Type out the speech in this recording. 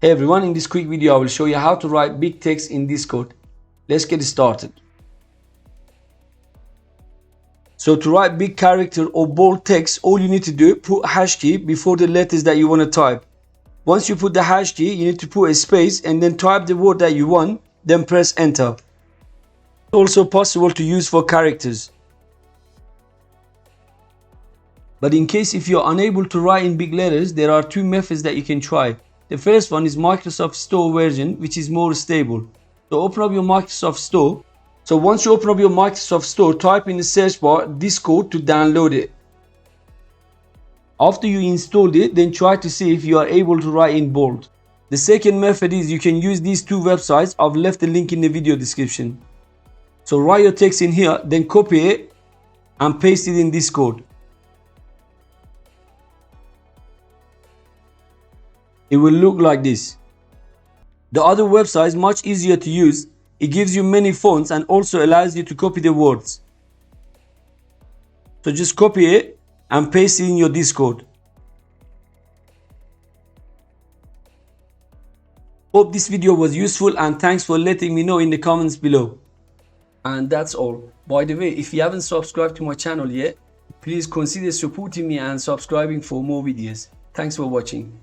Hey everyone, in this quick video I will show you how to write big text in Discord. Let's get started. So to write big character or bold text, all you need to do, put hash key before the letters that you want to type. Once you put the hash key, you need to put a space and then type the word that you want, then press enter. It's also possible to use for characters. But in case if you're unable to write in big letters, there are two methods that you can try. The first one is Microsoft Store version, which is more stable. So open up your Microsoft Store. So once you open up your Microsoft Store, type in the search bar Discord to download it. After you installed it, then try to see if you are able to write in bold. The second method is you can use these two websites. I've left the link in the video description. So write your text in here, then copy it and paste it in Discord. It will look like this. The other website is much easier to use. It gives you many fonts and also allows you to copy the words. So just copy it and paste it in your Discord. Hope this video was useful and thanks for letting me know in the comments below. And that's all. By the way, if you haven't subscribed to my channel yet, please consider supporting me and subscribing for more videos. Thanks for watching.